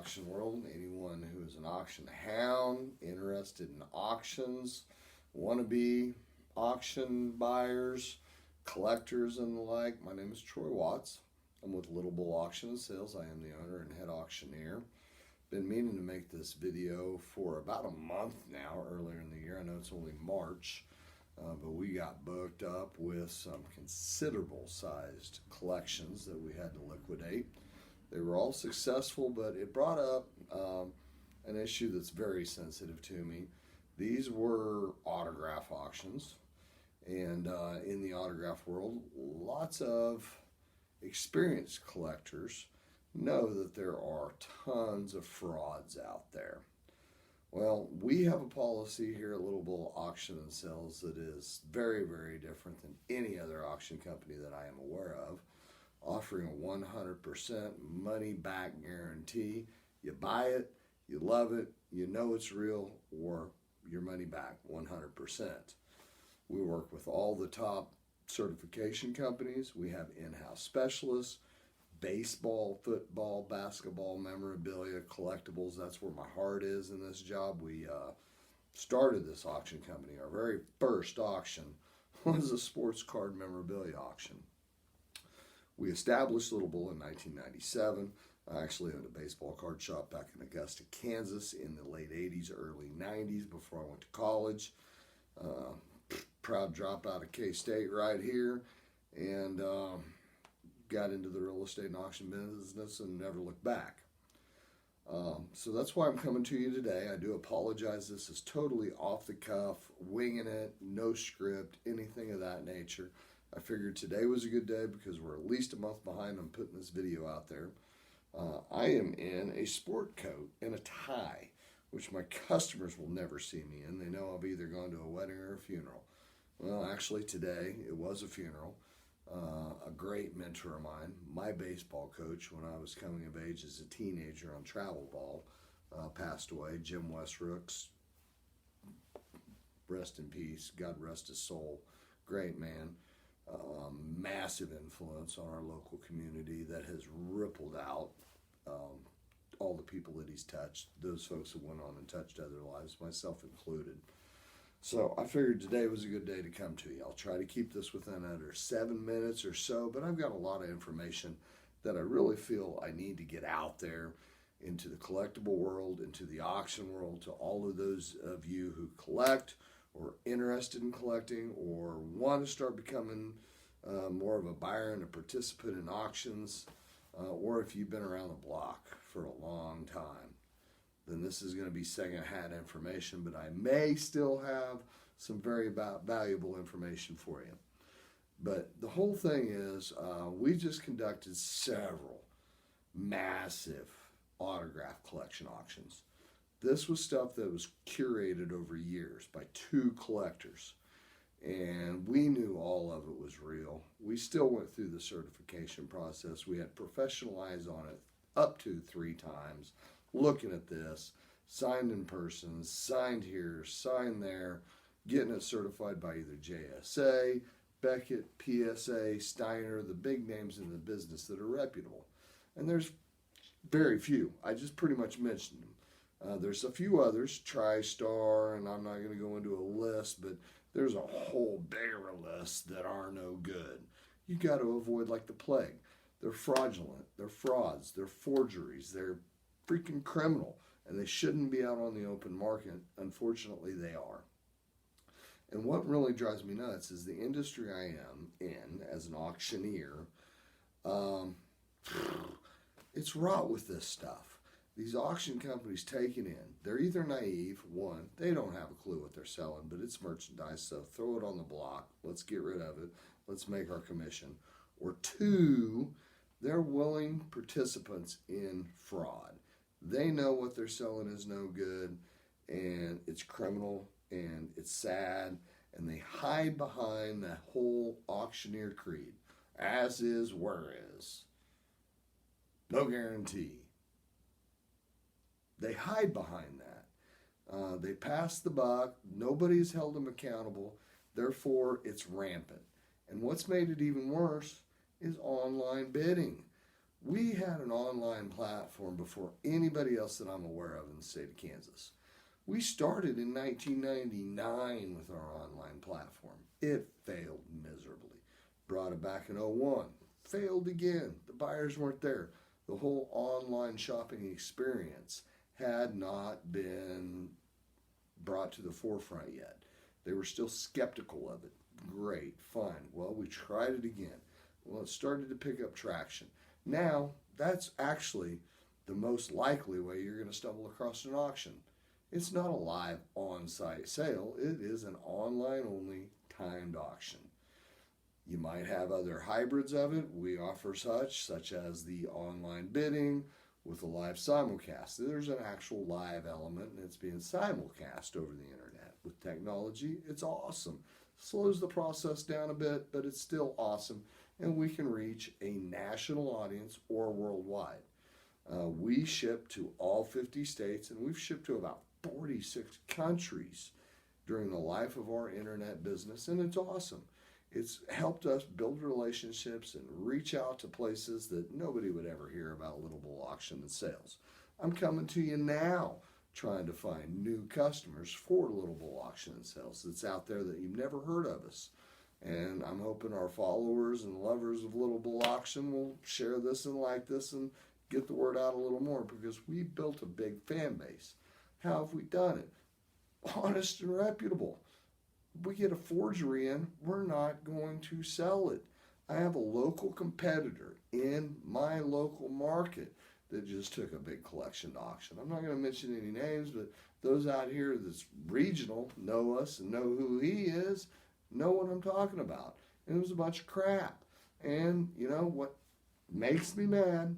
auction world. Anyone who is an auction hound, interested in auctions, wannabe auction buyers, collectors, and the like. My name is Troy Watts. I'm with Little Bull Auction and Sales. I am the owner and head auctioneer. Been meaning to make this video for about a month now, earlier in the year. I know it's only March, but we got booked up with some considerable sized collections that we had to liquidate. They were all successful, but it brought up an issue that's very sensitive to me. These were autograph auctions, and in the autograph world, lots of experienced collectors know that there are tons of frauds out there. Well, we have a policy here at Little Bull Auction and Sales that is very, very different than any other auction company that I am aware of, offering a 100% money back guarantee. You buy it, you love it, you know it's real, or your money back 100%. We work with all the top certification companies. We have in-house specialists, baseball, football, basketball, memorabilia, collectibles. That's where my heart is in this job. We started this auction company. Our very first auction was a sports card memorabilia auction. We established Little Bull in 1997. I actually owned a baseball card shop back in Augusta, Kansas in the late 80s, early 90s before I went to college. Proud dropout of K-State right here, and got into the real estate and auction business and never looked back. So that's why I'm coming to you today. I do apologize. This is totally off the cuff, winging it, no script, anything of that nature. I figured today was a good day because we're at least a month behind on putting this video out there. I am in a sport coat and a tie, which my customers will never see me in. They know I've either gone to a wedding or a funeral. Well, actually today it was a funeral. A great mentor of mine, my baseball coach when I was coming of age as a teenager on travel ball, passed away. Jim Westbrooks, rest in peace, God rest his soul. Great man. Massive influence on our local community that has rippled out all the people that he's touched, those folks that went on and touched other lives, myself included. So I figured today was a good day to come to you. I'll try to keep this within under 7 minutes or so, but I've got a lot of information that I really feel I need to get out there into the collectible world, into the auction world, to all of those of you who collect or interested in collecting or want to start becoming more of a buyer and a participant in auctions, or if you've been around the block for a long time, then this is going to be second-hand information, but I may still have some very valuable information for you. But the whole thing is we just conducted several massive autograph collection auctions. This was stuff that was curated over years by 2 collectors, and we knew all of it was real. We still went through the certification process. We had professional eyes on it up to 3 times, looking at this, signed in person, signed here, signed there, getting it certified by either JSA, Beckett, PSA, Steiner, the big names in the business that are reputable. And there's very few. I just pretty much mentioned them. There's a few others, TriStar, and I'm not going to go into a list, but there's a whole bigger list that are no good. You got to avoid like the plague. They're fraudulent, they're frauds, they're forgeries, they're freaking criminal, and they shouldn't be out on the open market. Unfortunately, they are. And what really drives me nuts is the industry I am in as an auctioneer. It's wrought with this stuff. These auction companies take it in. They're either naive, one, they don't have a clue what they're selling, but it's merchandise, so throw it on the block. Let's get rid of it. Let's make our commission. Or 2, they're willing participants in fraud. They know what they're selling is no good, and it's criminal, and it's sad, and they hide behind that whole auctioneer creed. As is, where is. No guarantee. They hide behind that. They pass the buck. Nobody's held them accountable. Therefore, it's rampant. And what's made it even worse is online bidding. We had an online platform before anybody else that I'm aware of in the state of Kansas. We started in 1999 with our online platform. It failed miserably. Brought it back in '01. Failed again. The buyers weren't there. The whole online shopping experience had not been brought to the forefront yet. They were still skeptical of it. Great, fine. Well, we tried it again. Well, it started to pick up traction. Now, that's actually the most likely way you're going to stumble across an auction. It's not a live on-site sale. It is an online-only timed auction. You might have other hybrids of it. We offer such as the online bidding with a live simulcast. There's an actual live element, and it's being simulcast over the internet. With technology, it's awesome. Slows the process down a bit, but it's still awesome, and we can reach a national audience or worldwide. We ship to all 50 states, and we've shipped to about 46 countries during the life of our internet business, and it's awesome. It's helped us build relationships and reach out to places that nobody would ever hear about Little Bull Auction and Sales. I'm coming to you now trying to find new customers for Little Bull Auction and Sales that's out there that you've never heard of us. And I'm hoping our followers and lovers of Little Bull Auction will share this and like this and get the word out a little more, because we built a big fan base. How have we done it? Honest and reputable. We get a forgery in, we're not going to sell it. I have a local competitor in my local market that just took a big collection to auction. I'm not going to mention any names, but those out here that's regional know us and know who he is, know what I'm talking about. And it was a bunch of crap. And you know what makes me mad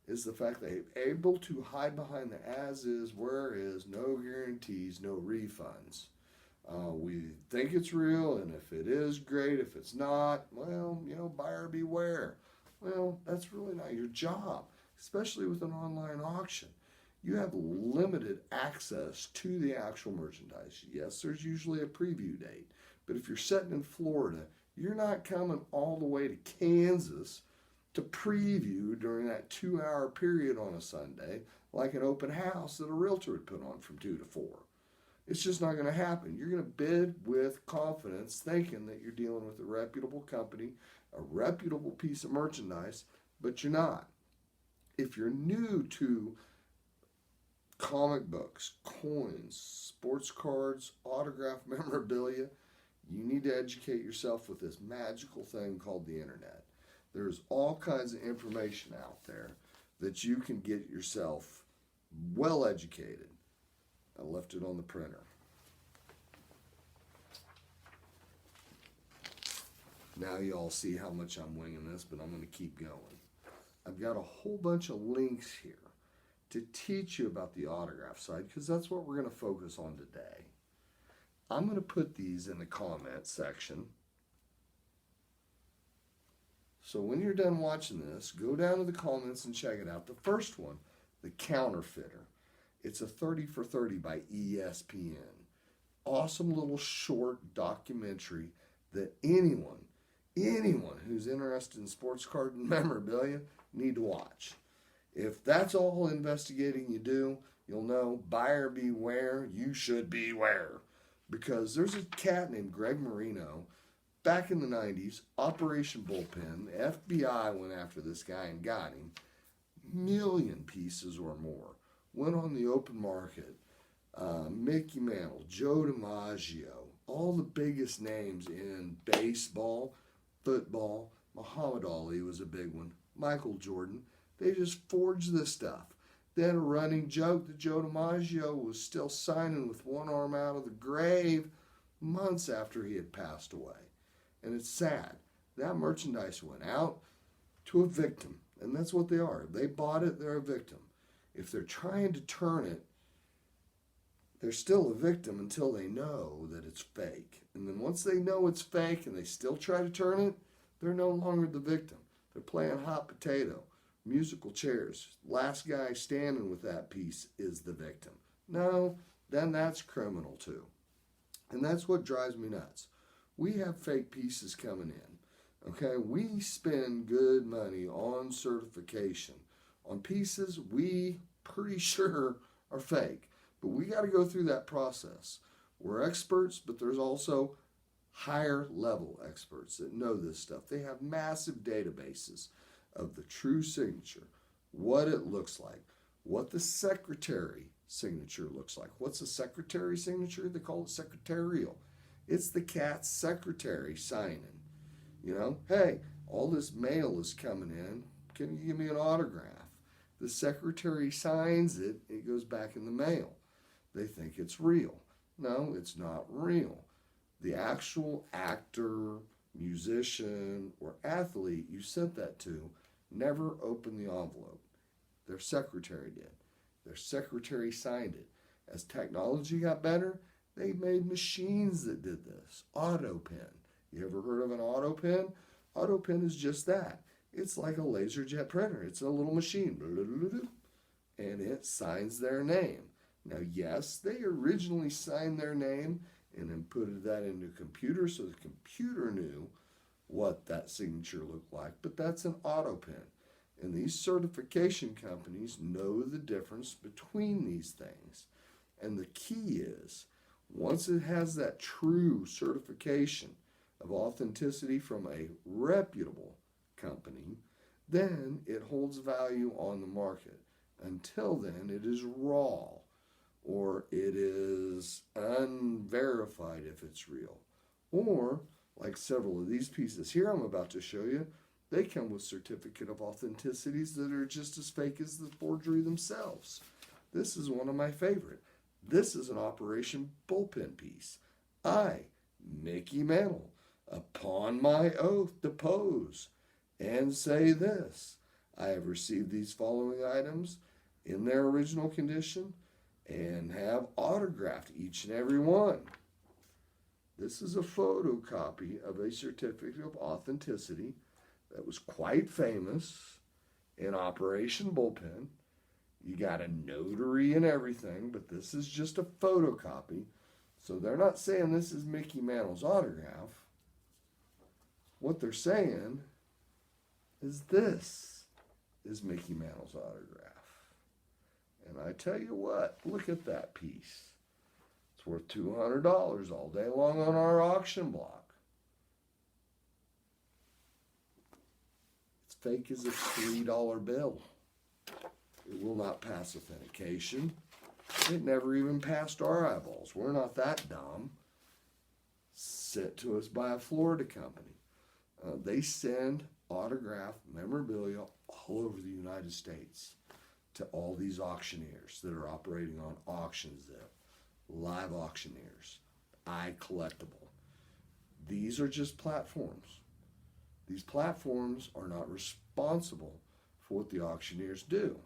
is the fact that they're able to hide behind the as is, where is, no guarantees, no refunds. We think it's real, and if it is, great. If it's not, well, buyer beware. Well, that's really not your job, especially with an online auction. You have limited access to the actual merchandise. Yes, there's usually a preview date, but if you're sitting in Florida, you're not coming all the way to Kansas to preview during that 2-hour period on a Sunday like an open house that a realtor would put on from 2 to 4. It's just not going to happen. You're going to bid with confidence, thinking that you're dealing with a reputable company, a reputable piece of merchandise, but you're not. If you're new to comic books, coins, sports cards, autographed memorabilia, you need to educate yourself with this magical thing called the internet. There's all kinds of information out there that you can get yourself well educated. I left it on the printer. Now you all see how much I'm winging this, but I'm going to keep going. I've got a whole bunch of links here to teach you about the autograph side, because that's what we're going to focus on today. I'm going to put these in the comment section. So when you're done watching this, go down to the comments and check it out. The first one, the counterfeiter. It's a 30 for 30 by ESPN. Awesome little short documentary that anyone who's interested in sports card and memorabilia need to watch. If that's all investigating you do, you'll know buyer beware, you should beware. Because there's a cat named Greg Marino. Back in the 90s, Operation Bullpen, the FBI went after this guy and got him. Million pieces or more. Went on the open market. Mickey Mantle, Joe DiMaggio, all the biggest names in baseball, football. Muhammad Ali was a big one. Michael Jordan. They just forged this stuff. They had a running joke that Joe DiMaggio was still signing with one arm out of the grave months after he had passed away. And it's sad. That merchandise went out to a victim. And that's what they are. They bought it, they're a victim. If they're trying to turn it, they're still a victim until they know that it's fake. And then once they know it's fake and they still try to turn it, they're no longer the victim. They're playing hot potato, musical chairs. Last guy standing with that piece is the victim. No, then that's criminal too. And that's what drives me nuts. We have fake pieces coming in Okay, we spend good money on certification, on pieces we pretty sure are fake. But we got to go through that process. We're experts, but there's also higher level experts that know this stuff. They have massive databases of the true signature, what it looks like, what the secretary signature looks like. What's a secretary signature? They call it secretarial. It's the cat's secretary signing. You know, hey, all this mail is coming in. Can you give me an autograph? The secretary signs it, it goes back in the mail. They think it's real. No, it's not real. The actual actor, musician, or athlete you sent that to never opened the envelope. Their secretary did. Their secretary signed it. As technology got better, they made machines that did this. Auto pen. You ever heard of an auto pen? Auto pen is just that. It's like a laser jet printer. It's a little machine. And it signs their name. Now, yes, they originally signed their name and then put that into a computer so the computer knew what that signature looked like. But that's an auto pen. And these certification companies know the difference between these things. And the key is, once it has that true certification of authenticity from a reputable company, then it holds value on the market. Until then, it is raw, or it is unverified if it's real. Or, like several of these pieces here I'm about to show you, they come with certificate of authenticities that are just as fake as the forgery themselves. This is one of my favorite. This is an Operation Bullpen piece. I, Mickey Mantle, upon my oath depose and say this. I have received these following items in their original condition and have autographed each and every one. This is a photocopy of a certificate of authenticity that was quite famous in Operation Bullpen. You got a notary and everything, but this is just a photocopy. So they're not saying this is Mickey Mantle's autograph. What they're saying is this is Mickey Mantle's autograph. And I tell you what, look at that piece. It's worth $200 all day long on our auction block. It's fake as a $3 bill. It will not pass authentication. It never even passed our eyeballs. We're not that dumb. Sent to us by a Florida company. They send autographed memorabilia all over the United States to all these auctioneers that are operating on auctions there. Live auctioneers, iCollectible. These are just platforms. These platforms are not responsible for what the auctioneers do.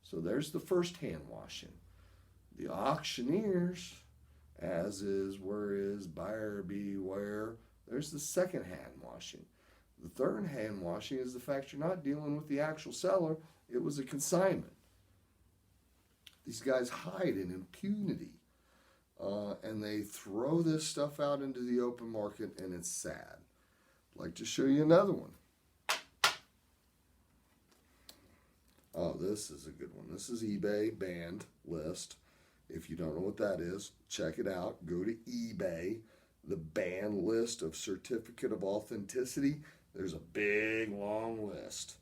So there's the first hand washing. The auctioneers, as is, where is, buyer beware, there's the second hand washing. The third hand washing is the fact you're not dealing with the actual seller, it was a consignment. These guys hide in impunity. And they throw this stuff out into the open market, and it's sad. I'd like to show you another one. Oh, this is a good one. This is eBay banned list. If you don't know what that is, check it out. Go to eBay, the banned list of certificate of authenticity. There's a big, long list.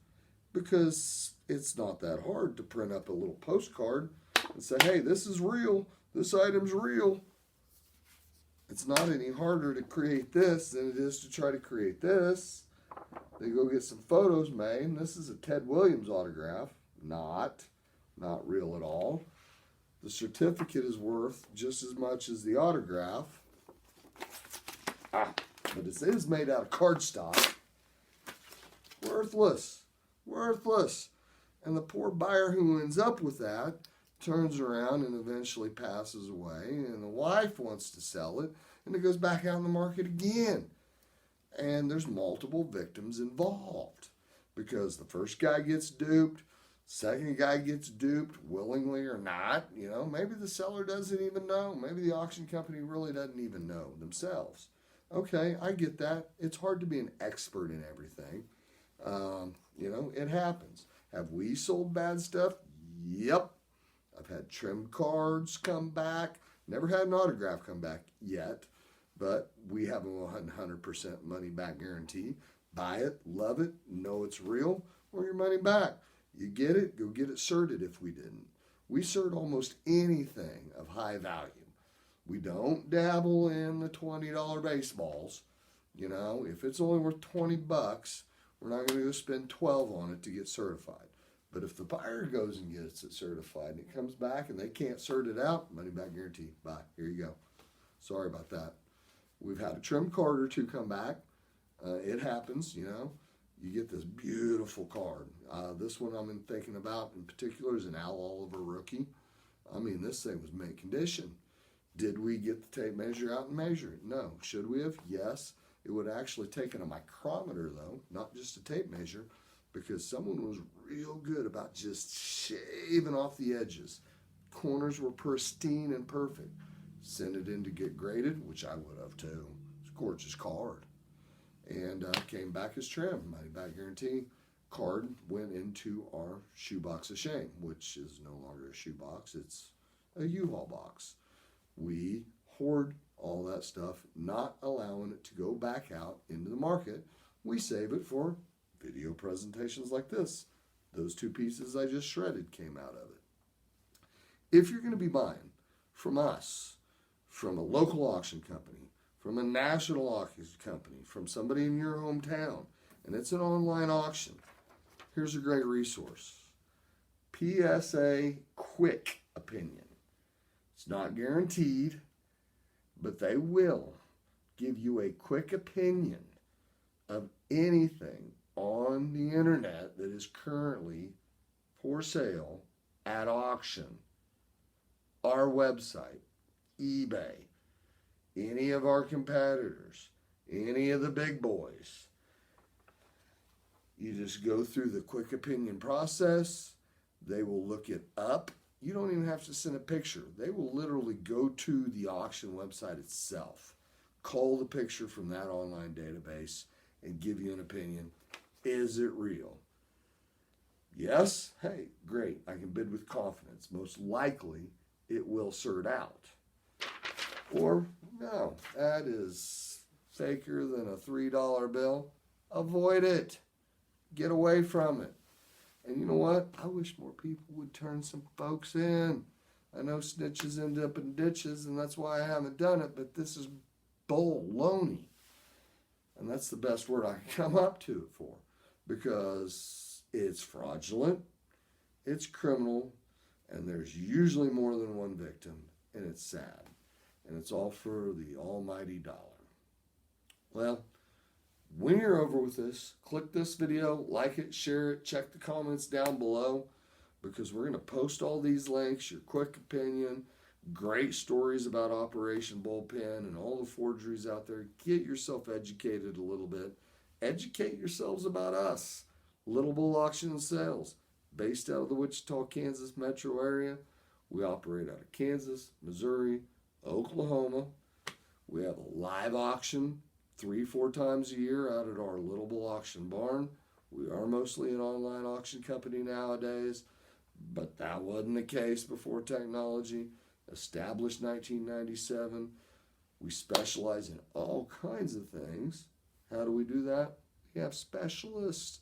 Because it's not that hard to print up a little postcard and say, hey, this is real. This item's real. It's not any harder to create this than it is to try to create this. They go get some photos made. This is a Ted Williams autograph. Not real at all. The certificate is worth just as much as the autograph. But it is made out of cardstock. Worthless. And the poor buyer who ends up with that turns around and eventually passes away, and the wife wants to sell it, and it goes back out in the market again. And there's multiple victims involved because the first guy gets duped, second guy gets duped, willingly or not. You know, maybe the seller doesn't even know. Maybe the auction company really doesn't even know themselves. Okay, I get that. It's hard to be an expert in everything. It happens. Have we sold bad stuff? Yep. I've had trim cards come back. Never had an autograph come back yet, but we have a 100% money back guarantee. Buy it, love it, know it's real, or your money back. You get it, go get it certed if we didn't. We cert almost anything of high value. We don't dabble in the $20 baseballs. If it's only worth $20, we're not going to go spend $12 on it to get certified. But if the buyer goes and gets it certified and it comes back and they can't cert it out, money back guarantee. Bye. Here you go. Sorry about that. We've had a trim card or two come back. It happens, You get this beautiful card. This one I'm thinking about in particular is an Al Oliver rookie. This thing was mint condition. Did we get the tape measure out and measure it? No. Should we have? Yes. It would have actually taken a micrometer, though, not just a tape measure, because someone was real good about just shaving off the edges. Corners were pristine and perfect. Sent it in to get graded, which I would have too. It's a gorgeous card. And came back as trim, money back guarantee. Card went into our shoebox of shame, which is no longer a shoebox, it's a U-Haul box. We hoard all that stuff, not allowing it to go back out into the market. We save it for video presentations like this. Those two pieces I just shredded came out of it. If you're going to be buying from us, from a local auction company, from a national auction company, from somebody in your hometown, and it's an online auction, here's a great resource. PSA Quick Opinion. It's not guaranteed, but they will give you a quick opinion of anything on the internet that is currently for sale at auction. Our website, eBay, any of our competitors, any of the big boys. You just go through the quick opinion process. They will look it up. You don't even have to send a picture. They will literally go to the auction website itself, cull the picture from that online database, and give you an opinion. Is it real? Yes? Hey, great. I can bid with confidence. Most likely, it will cert out. Or, no, that is faker than a $3 bill. Avoid it. Get away from it. And you know what? I wish more people would turn some folks in. I know snitches end up in ditches, and that's why I haven't done it, but this is baloney. And that's the best word I can come up to it for, because it's fraudulent, it's criminal, and there's usually more than one victim, and it's sad. And it's all for the almighty dollar. Well, when you're over with this, click this video, like it, share it, check the comments down below, because we're going to post all these links, your quick opinion, great stories about Operation Bullpen and all the forgeries out there. Get yourself educated a little bit. Educate yourselves about us. Little Bull Auction and Sales, based out of the Wichita, Kansas Metro area. We operate out of Kansas, Missouri, Oklahoma. We have a live auction 3-4 times a year out at our Little Bull Auction Barn. We are mostly an online auction company nowadays, but that wasn't the case before technology. Established 1997. We specialize in all kinds of things. How do we do that? We have specialists.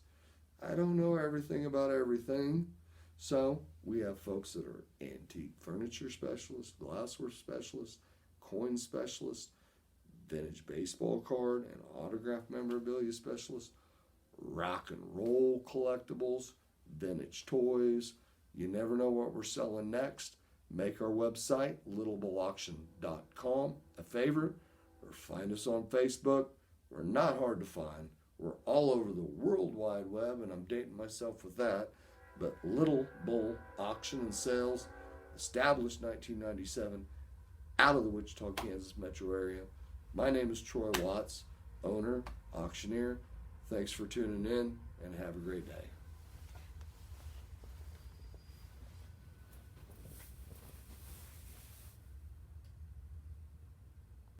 I don't know everything about everything. So we have folks that are antique furniture specialists, glassware specialists, coin specialists, vintage baseball card and autograph memorabilia specialists, rock and roll collectibles, vintage toys. You never know what we're selling next. Make our website, littlebullauction.com, a favorite, or find us on Facebook. We're not hard to find. We're all over the World Wide Web, and I'm dating myself with that. But Little Bull Auction and Sales, established 1997, out of the Wichita, Kansas Metro area. My name is Troy Watts, owner, auctioneer. Thanks for tuning in, and have a great day.